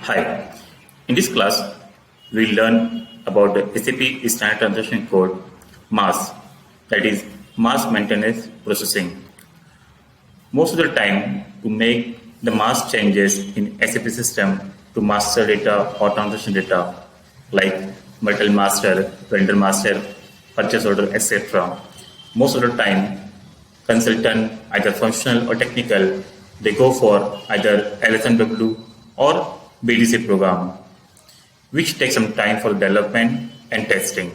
Hi, in this class, we learn about the SAP Standard Transaction Code MASS, that is Mass Maintenance Processing. Most of the time, to make the mass changes in SAP system to master data or transaction data like material master, vendor master, purchase order, etc. Most of the time, consultant, either functional or technical, they go for either LSMW or BDC program, which takes some time for development and testing.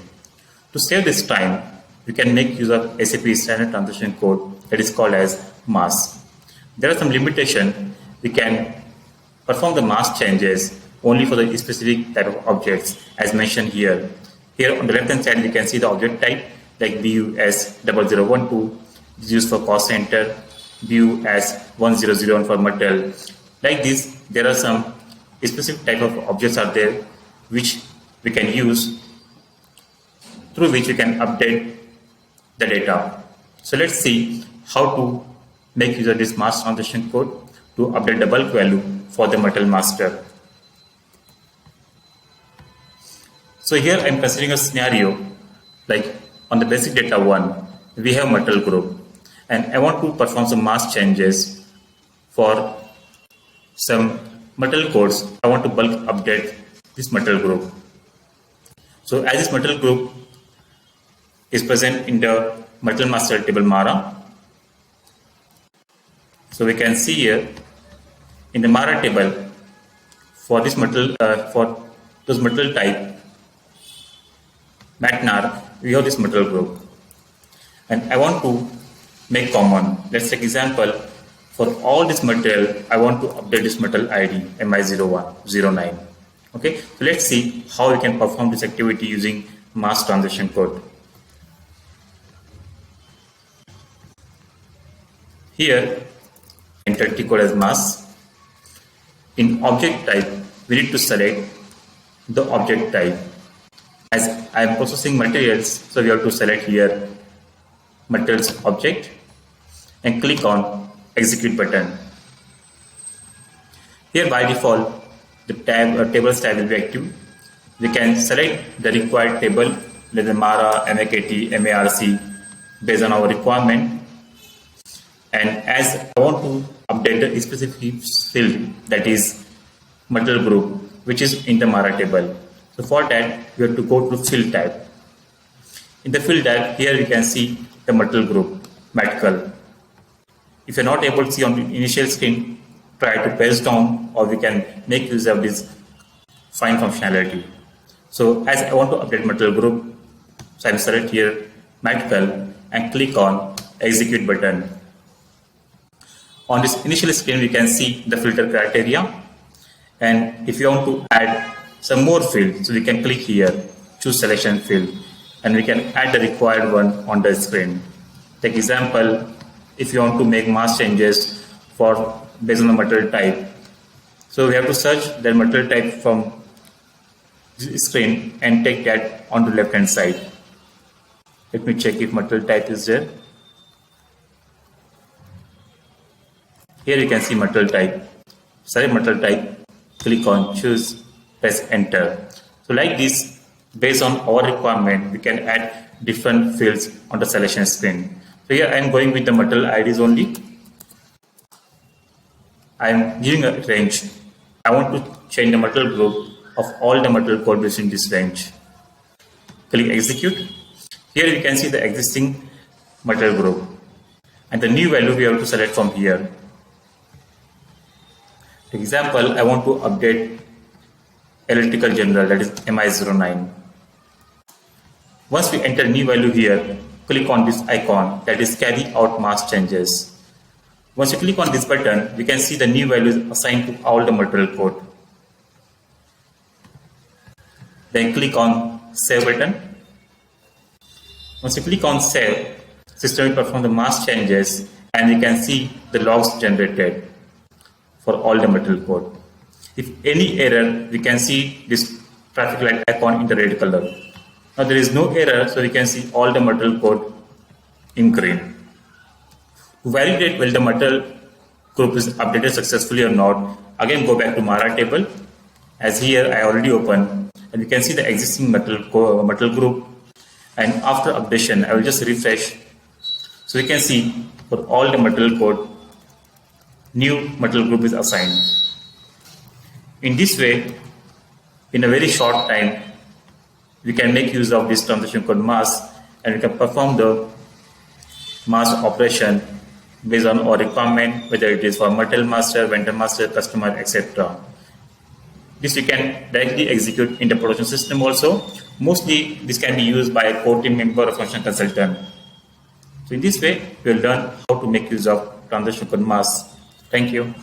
To save this time, we can make use of SAP Standard Transaction Code that is called as MASS. There are some limitations. We can perform the mass changes only for the specific type of objects as mentioned here. Here on the left hand side, we can see the object type like BUS0012 is used for cost center, BUS1001 for material. Like this, there are some specific type of objects are there which we can use, through which we can update the data. So let's see how to make use of this mass transaction code to update the bulk value for the material master. So here I am considering a scenario like on the basic data 1, we have material group and I want to perform some mass changes for some material codes. I want to bulk update this material group. So as this material group is present in the material master table MARA, so we can see here in the MARA table for this material, for those material type MATNAR, we have this material group and I want to make common. Let's take example. For all this material, I want to update this material ID MI0109. Okay, so let's see how we can perform this activity using mass transaction code. Here, entity code as mass. In object type, we need to select the object type. As I am processing materials, so we have to select here materials object and click on execute button. Here by default, the tables tab will be active. We can select the required table, like the MARA, MAKT, MARC, based on our requirement. And as I want to update the specific field, that is material group, which is in the MARA table. So for that, we have to go to field tab. In the field tab, here we can see the material group, medical. If you're not able to see on the initial screen, try to press down or we can make use of this find functionality. So as I want to update material group, so I'm select here medical and click on execute button. On this initial screen, we can see the filter criteria. And if you want to add some more fields, so we can click here, choose selection field, and we can add the required one on the screen. Take example, if you want to make mass changes for based on the material type. So we have to search the material type from this screen and take that on the left hand side. Let me check if material type is there. Here you can see material type. Select material type, click on choose, press enter. So like this, based on our requirement, we can add different fields on the selection screen. So here I am going with the material IDs only. I am giving a range. I want to change the material group of all the material code within this range. Click execute. Here you can see the existing material group. And the new value we have to select from here. For example, I want to update electrical general, that is MI09. Once we enter new value here, click on this icon, that is carry out mass changes. Once you click on this button, we can see the new values assigned to all the material code. Then click on save button. Once you click on save, system will perform the mass changes and we can see the logs generated for all the material code. If any error, we can see this traffic light icon in the red color. Now there is no error, so we can see all the material code in green. To validate whether the material group is updated successfully or not, again go back to MARA table As here I already opened, and you can see the existing material group, and after updation I will just refresh. So you can see for all the material code, new material group is assigned. In this way, in a very short time, we can make use of this transaction code mass, and we can perform the mass operation based on our requirement, whether it is for material master, vendor master, customer, etc. This we can directly execute in the production system also. Mostly this can be used by a core team member or function consultant. So in this way, we will learn how to make use of transaction code mass. Thank you.